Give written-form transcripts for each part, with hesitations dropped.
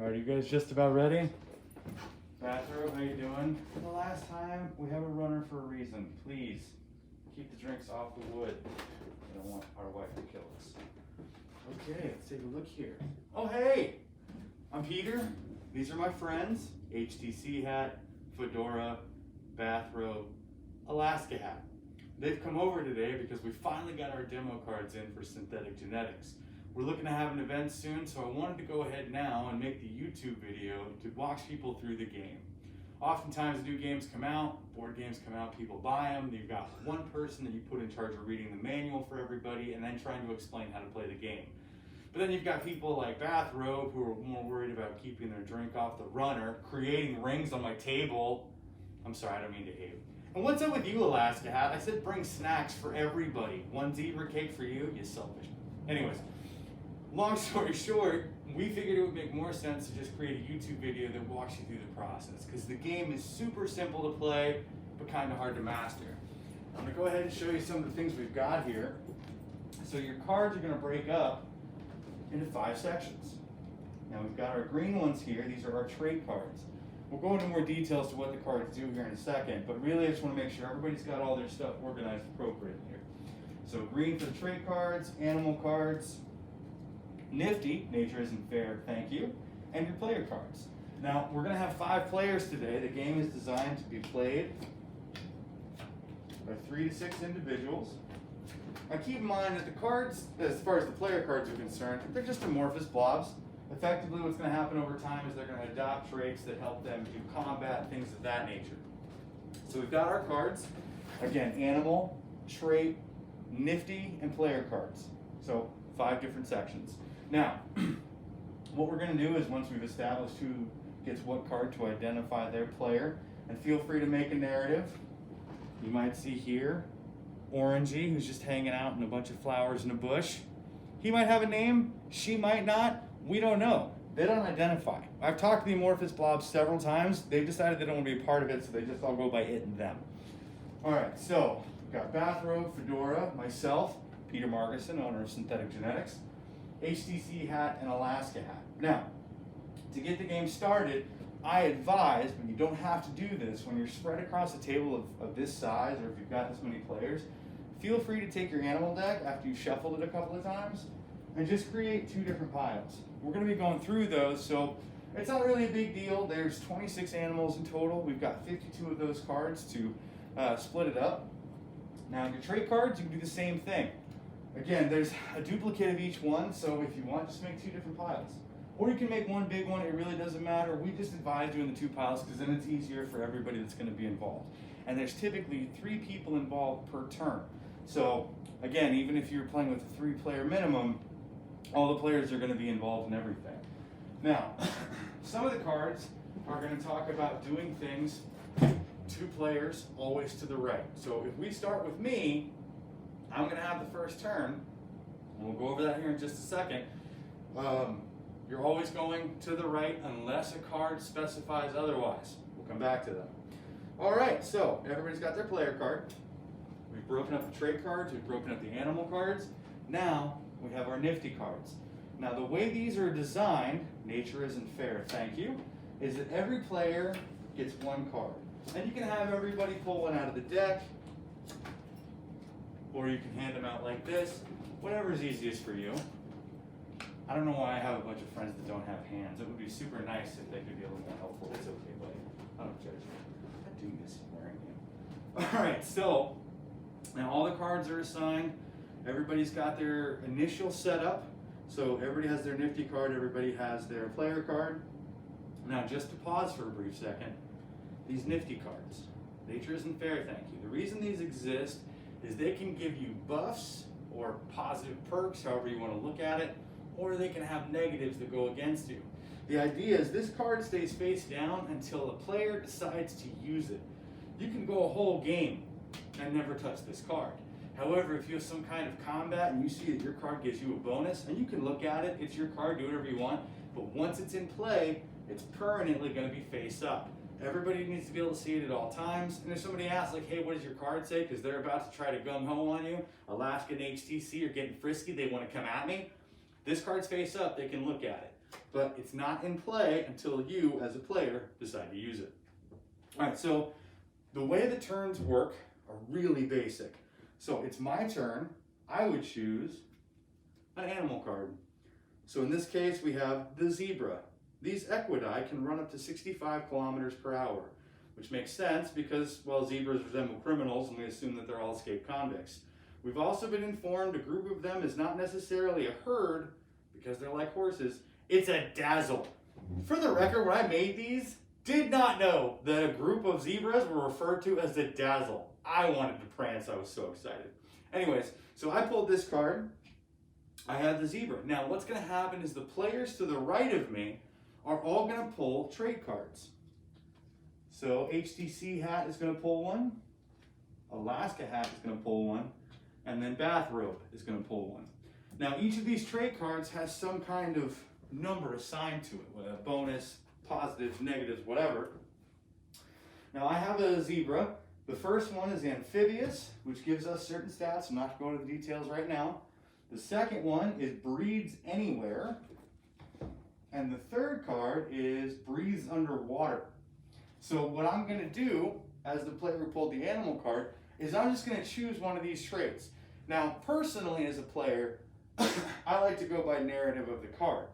All right, you guys just about ready? Bathrobe, how you doing? For the last time, we have a runner for a reason. Please, keep the drinks off the wood. I don't want our wife to kill us. Okay, let's take a look here. Oh, hey! I'm Peter. These are my friends. HTC hat, fedora, bathrobe, Alaska hat. They've come over today because we finally got our demo cards in for synthetic genetics. We're looking to have an event soon, so I wanted to go ahead now and make the YouTube video to walk people through the game. Oftentimes new games come out, board games come out, people buy them, you've got one person that you put in charge of reading the manual for everybody and then trying to explain how to play the game. But then you've got people like Bathrobe who are more worried about keeping their drink off the runner, creating rings on my table. I'm sorry, I don't mean to hate. And what's up with you, Alaska Hat? I said bring snacks for everybody. One zebra cake for you, you selfish. Anyways, long story short, we figured it would make more sense to just create a YouTube video that walks you through the process, because the game is super simple to play, but kind of hard to master. I'm gonna go ahead and show you some of the things we've got here. So your cards are gonna break up into 5 sections. Now we've got our green ones here. These are our trait cards. We'll go into more details to what the cards do here in a second, but really I just want to make sure everybody's got all their stuff organized appropriately here. So green for the trait cards, animal cards, nifty, nature isn't fair, thank you, and your player cards. Now we're going to have 5 players today. The game is designed to be played by 3 to 6 individuals. Now keep in mind that the cards, as far as the player cards are concerned, they're just amorphous blobs. Effectively what's going to happen over time is they're going to adopt traits that help them do combat, things of that nature. So we've got our cards. Again, animal, trait, nifty, and player cards. So 5 different sections. Now, what we're going to do is once we've established who gets what card to identify their player, and feel free to make a narrative. You might see here, Orangey, who's just hanging out in a bunch of flowers in a bush. He might have a name, she might not. We don't know. They don't identify. I've talked to the amorphous blobs several times. They've decided they don't want to be a part of it, so they just all go by it and them. All right, so we've got Bathrobe, Fedora, myself, Peter Margison, owner of Synthetic Genetics, HTC hat, and Alaska hat. Now, to get the game started, I advise, but you don't have to do this, when you're spread across a table of this size, or if you've got this many players, feel free to take your animal deck after you've shuffled it a couple of times, and just create 2 different piles. We're going to be going through those, so it's not really a big deal. There's 26 animals in total. We've got 52 of those cards to split it up. Now your trait cards, you can do the same thing. Again, there's a duplicate of each one, so if you want, just make 2 different piles. Or you can make one big one, it really doesn't matter. We just advise doing the 2 piles because then it's easier for everybody that's going to be involved. And there's typically 3 people involved per turn. So again, even if you're playing with a 3-player minimum, all the players are going to be involved in everything. Now, some of the cards are going to talk about doing things 2 players always to the right. So if we start with me, I'm going to have the first turn, and we'll go over that here in just a second. You're always going to the right unless a card specifies otherwise. We'll come back to that. All right, so everybody's got their player card. We've broken up the trait cards, we've broken up the animal cards. Now, we have our nifty cards. Now the way these are designed, nature isn't fair, thank you, is that every player gets 1 card. And you can have everybody pull one out of the deck, or you can hand them out like this, whatever's easiest for you. I don't know why I have a bunch of friends that don't have hands. It would be super nice if they could be a little more helpful. It's okay, buddy. I don't judge you. I do miss wearing you. All right, so now all the cards are assigned. Everybody's got their initial setup. So everybody has their nifty card, everybody has their player card. Now just to pause for a brief second, these nifty cards, nature isn't fair, thank you. The reason these exist is they can give you buffs or positive perks, however you want to look at it, or they can have negatives that go against you. The idea is this card stays face down until the player decides to use it. You can go a whole game and never touch this card. However, if you have some kind of combat and you see that your card gives you a bonus, and you can look at it, it's your card, do whatever you want, but once it's in play, it's permanently going to be face up. Everybody needs to be able to see it at all times. And if somebody asks, like, hey, what does your card say? Because they're about to try to gung-ho on you, Alaska and HTC are getting frisky, they want to come at me. This card's face up, they can look at it. but it's not in play until you, as a player, decide to use it. All right, so the way the turns work are really basic. So it's my turn. I would choose an animal card. So in this case, we have the zebra. These equidae can run up to 65 kilometers per hour, which makes sense because, well, zebras resemble criminals and we assume that they're all escaped convicts. We've also been informed a group of them is not necessarily a herd because they're like horses. It's a dazzle. For the record, when I made these, did not know that a group of zebras were referred to as the dazzle. I wanted to prance, I was so excited. Anyways, so I pulled this card. I have the zebra. Now what's gonna happen is the players to the right of me are all gonna pull trade cards. So HTC hat is gonna pull one, Alaska hat is gonna pull one, and then bathrobe is gonna pull one. Now each of these trade cards has some kind of number assigned to it, whether bonus, positives, negatives, whatever. Now I have a zebra. The first one is amphibious, which gives us certain stats. I'm not going to go into the details right now. The second one is breathes anywhere. And the third card is breathes underwater. So what I'm going to do, as the player who pulled the animal card, is I'm just going to choose one of these traits. Now, personally as a player, I like to go by narrative of the card.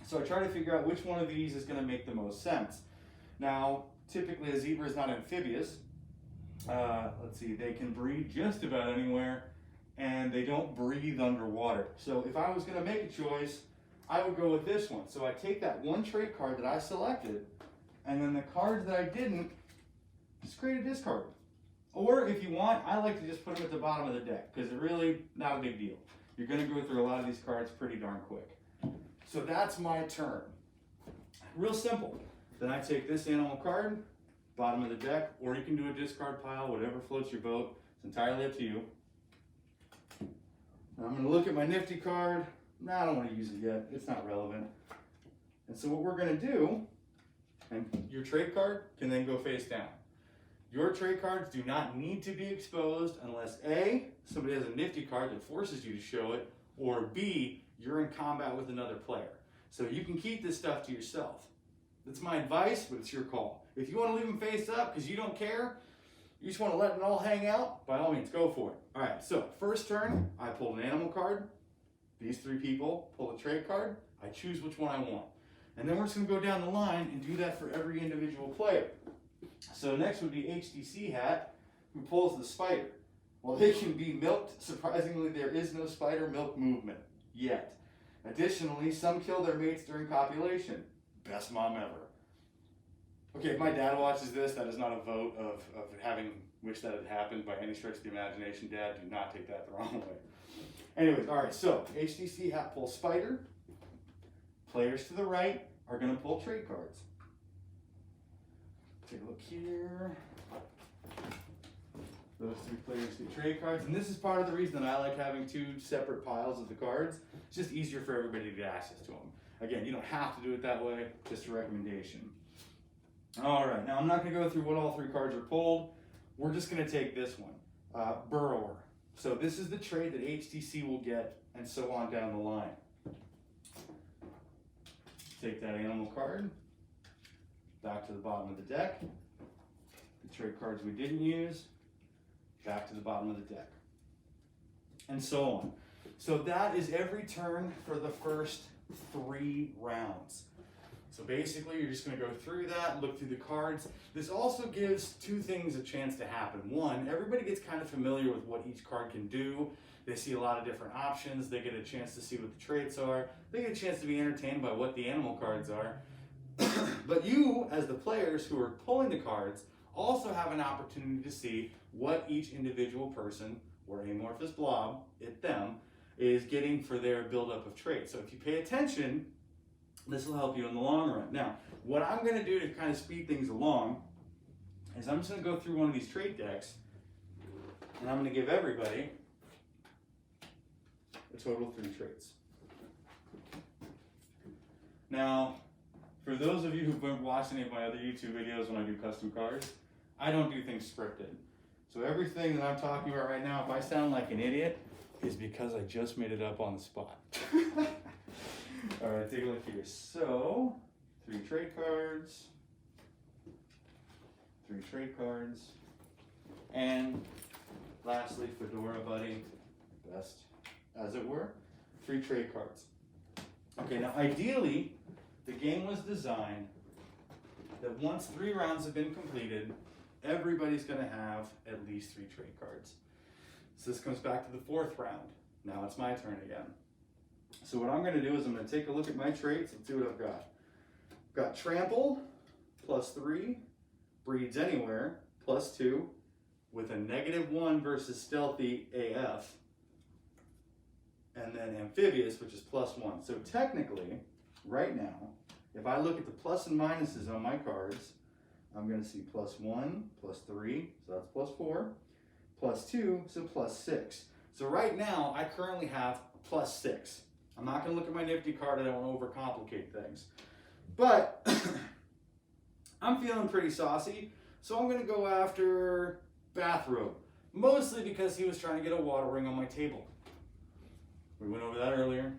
So I try to figure out which one of these is going to make the most sense. Now, typically a zebra is not amphibious. Let's see, they can breathe just about anywhere, and they don't breathe underwater. So if I was going to make a choice, I would go with this one. So I take that one trait card that I selected, and then the cards that I didn't, just create a discard. Or if you want, I like to just put them at the bottom of the deck, because they're really not a big deal. You're going to go through a lot of these cards pretty darn quick. So that's my turn. Real simple. Then I take this animal card, bottom of the deck, or you can do a discard pile, whatever floats your boat. It's entirely up to you. And I'm going to look at my nifty card. No, I don't want to use it yet. It's not relevant. And so what we're going to do, and your trade card can then go face down. Your trade cards do not need to be exposed unless A, somebody has a nifty card that forces you to show it, or B, you're in combat with another player. So you can keep this stuff to yourself. That's my advice, but it's your call. If you want to leave them face up because you don't care, you just want to let it all hang out, by all means, go for it. All right, so first turn, I pulled an animal card. These three people pull a trade card. I choose which one I want. And then we're just going to go down the line and do that for every individual player. So next would be HTC hat, who pulls the spider. Well, they can be milked. Surprisingly, there is no spider milk movement yet. Additionally, some kill their mates during copulation. Best mom ever. Okay, if my dad watches this, that is not a vote of having wished that had happened by any stretch of the imagination. Dad, do not take that the wrong way. Anyways, all right, so HTC hat pulls spider. Players to the right are going to pull trade cards. Take a look here. Those three players get trade cards. And this is part of the reason that I like having two separate piles of the cards. It's just easier for everybody to get access to them. Again, you don't have to do it that way, just a recommendation. All right, now I'm not going to go through what all three cards are pulled. We're just going to take this one, burrower. So this is the trade that HTC will get, and so on down the line. Take that animal card, back to the bottom of the deck. The trade cards we didn't use, back to the bottom of the deck. And so on. So that is every turn for the first 3 rounds. So basically, you're just going to go through that, look through the cards. This also gives 2 things a chance to happen. One, everybody gets kind of familiar with what each card can do. They see a lot of different options. They get a chance to see what the traits are. They get a chance to be entertained by what the animal cards are. But you, as the players who are pulling the cards, also have an opportunity to see what each individual person, or amorphous blob, them, is getting for their buildup of traits. So if you pay attention, this will help you in the long run. Now, what I'm going to do to kind of speed things along is I'm just going to go through one of these trait decks, and I'm going to give everybody a total of 3 traits. Now, for those of you who've been watching any of my other YouTube videos when I do custom cards, I don't do things scripted. So everything that I'm talking about right now, if I sound like an idiot, is because I just made it up on the spot. All right, take a look here. So, 3 trade cards, 3 trade cards, and lastly, Fedora Buddy, best as it were, 3 trade cards. Okay, now ideally, the game was designed that once 3 rounds have been completed, everybody's going to have at least 3 trade cards. So this comes back to the 4th round. Now it's my turn again. So what I'm going to do is I'm going to take a look at my traits and see what I've got. I've got Trample, +3, Breeds Anywhere, +2, with a -1 versus Stealthy AF, and then Amphibious, which is +1. So technically, right now, if I look at the plus and minuses on my cards, I'm going to see +1, +3, so that's +4, +2, so +6. So right now, I currently have +6. I'm not going to look at my nifty card, I don't want to overcomplicate things. But I'm feeling pretty saucy, so I'm going to go after Bathrobe. Mostly because he was trying to get a water ring on my table. We went over that earlier,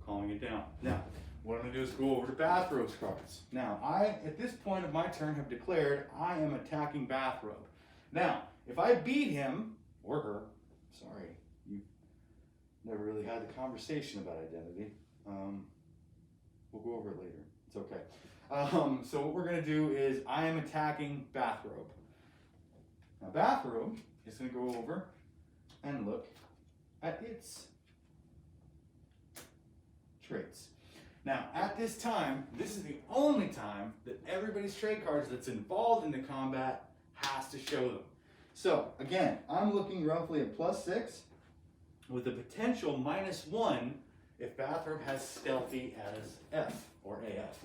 calming it down. Now, what I'm going to do is go over to Bathrobe's cards. Now, I, at this point of my turn, have declared I am attacking Bathrobe. Now, if I beat him, or her, sorry, you never really had the conversation about identity. We'll go over it later. It's okay. So what we're going to do is I am attacking Bathrobe. Now, Bathrobe is going to go over and look at its traits. Now, at this time, this is the only time that everybody's trade cards that's involved in the combat has to show them. So, again, I'm looking roughly at +6 with a potential -1 if Bathrobe has Stealthy as F or AF.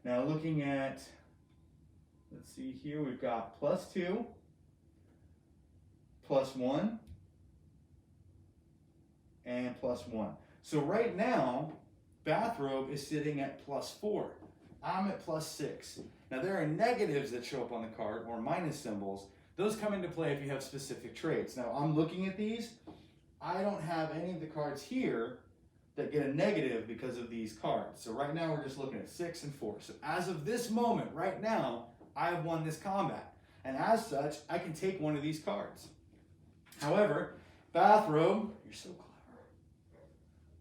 Now, looking at, let's see here, we've got +2, +1, and +1. So right now, Bathrobe is sitting at +4. I'm at +6. Now there are negatives that show up on the card, or minus symbols. Those come into play if you have specific traits. Now I'm looking at these. I don't have any of the cards here that get a negative because of these cards. So right now we're just looking at 6 and 4. So as of this moment, right now, I have won this combat. And as such, I can take one of these cards. However, Bathrobe, you're so clever.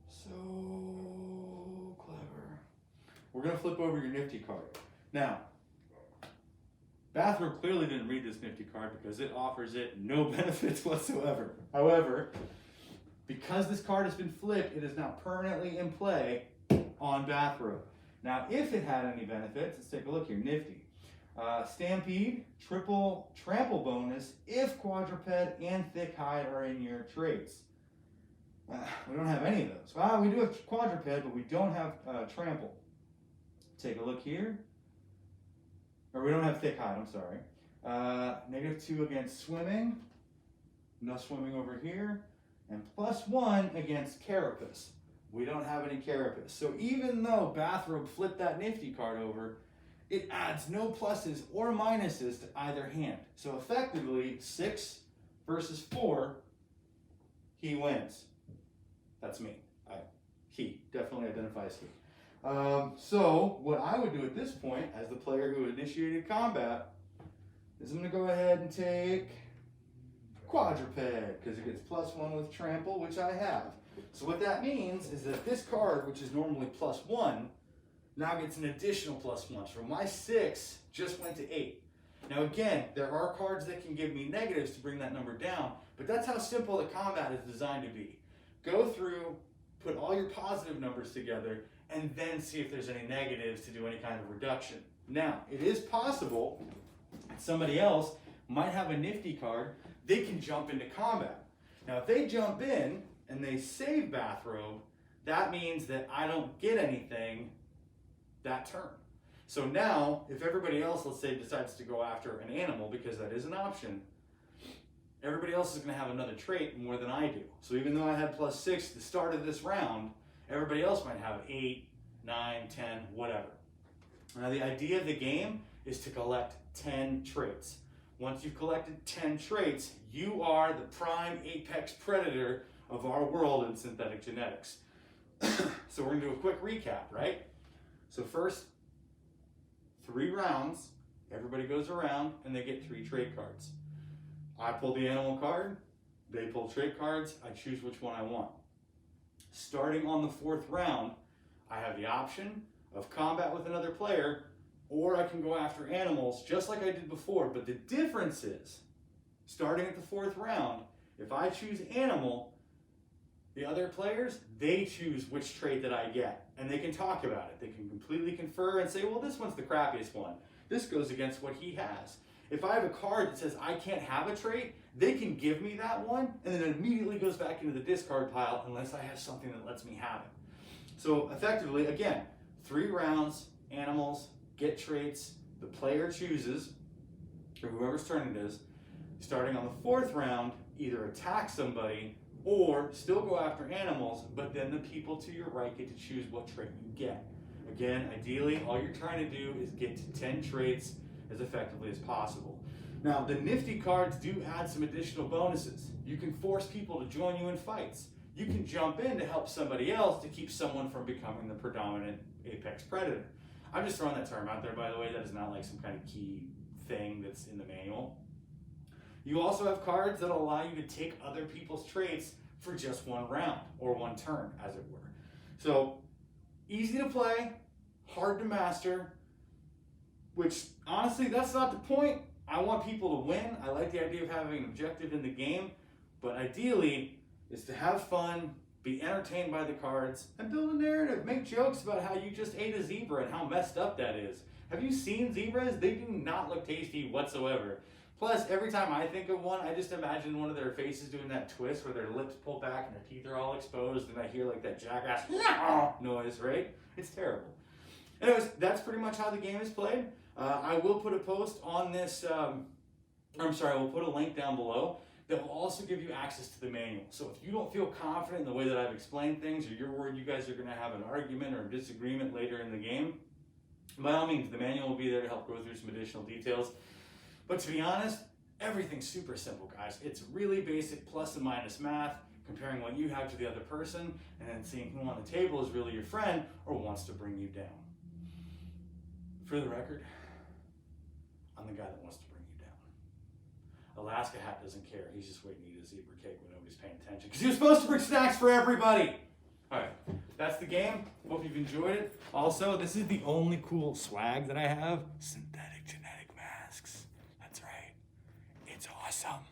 So clever. We're going to flip over your nifty card. Now, Bathrobe clearly didn't read this nifty card because it offers it no benefits whatsoever. However, because this card has been flipped, it is now permanently in play on Bathrobe. Now, if it had any benefits, let's take a look here. Nifty. Stampede, triple trample bonus if quadruped and thick hide are in your traits. We don't have any of those. Well, we do have quadruped, but we don't have trample. Take a look here. Or we don't have thick hide, I'm sorry. -2 against swimming. No swimming over here. And +1 against carapace. We don't have any carapace. So even though Bathrobe flipped that nifty card over, it adds no pluses or minuses to either hand. So effectively, 6 versus 4, he wins. That's me. He definitely identifies he. So what I would do at this point, as the player who initiated combat, is I'm going to go ahead and take quadruped, because it gets +1 with trample, which I have. So what that means is that this card, which is normally +1, now gets an additional +1. So my 6 just went to 8. Now again, there are cards that can give me negatives to bring that number down, but that's how simple the combat is designed to be. Go through, put all your positive numbers together, and then see if there's any negatives to do any kind of reduction. Now, it is possible that somebody else might have a nifty card, they can jump into combat. Now, if they jump in and they save Bathrobe, that means that I don't get anything that turn. So now, if everybody else, let's say, decides to go after an animal, because that is an option, everybody else is going to have another trait more than I do. So even though I had +6 at the start of this round, everybody else might have 8, 9, 10, whatever. Now the idea of the game is to collect 10 traits. Once you've collected 10 traits, you are the prime apex predator of our world in synthetic genetics. So we're gonna do a quick recap, right? So first, 3 rounds, everybody goes around and they get 3 trait cards. I pull the animal card, they pull trait cards, I choose which one I want. Starting on the 4th round, I have the option of combat with another player, or I can go after animals just like I did before, but the difference is, starting at the 4th round, if I choose animal, the other players, they choose which trait that I get, and they can talk about it. They can completely confer and say, well, this one's the crappiest one. This goes against what he has. If I have a card that says I can't have a trait, they can give me that one, and then it immediately goes back into the discard pile unless I have something that lets me have it. So effectively, again, 3 rounds, animals, get traits, the player chooses, or whoever's turn it is, starting on the 4th round, either attack somebody or still go after animals, but then the people to your right get to choose what trait you get. Again, ideally, all you're trying to do is get to 10 traits as effectively as possible. Now, the nifty cards do add some additional bonuses. You can force people to join you in fights. You can jump in to help somebody else to keep someone from becoming the predominant apex predator. I'm just throwing that term out there, by the way. That is not like some kind of key thing that's in the manual. You also have cards that allow you to take other people's traits for just 1 round, or 1 turn, as it were. So, easy to play, hard to master, which, honestly, that's not the point. I want people to win. I like the idea of having an objective in the game, but ideally, is to have fun, be entertained by the cards, and build a narrative. Make jokes about how you just ate a zebra and how messed up that is. Have you seen zebras? They do not look tasty whatsoever. Plus, every time I think of one, I just imagine one of their faces doing that twist where their lips pull back and their teeth are all exposed, and I hear like that jackass noise, right? It's terrible. Anyways, that's pretty much how the game is played. I will put a post on this, I will put a link down below that will also give you access to the manual. So if you don't feel confident in the way that I've explained things, or you're worried you guys are going to have an argument or a disagreement later in the game, by all means, the manual will be there to help go through some additional details. But to be honest, everything's super simple, guys. It's really basic plus and minus math, comparing what you have to the other person, and then seeing who on the table is really your friend or wants to bring you down. For the record, I'm the guy that wants to bring you down. Alaska Hat doesn't care. He's just waiting to eat a zebra cake when nobody's paying attention, because he was supposed to bring snacks for everybody. All right, that's the game. Hope you've enjoyed it. Also, this is the only cool swag that I have. Synthetic genetic masks. That's right. It's awesome.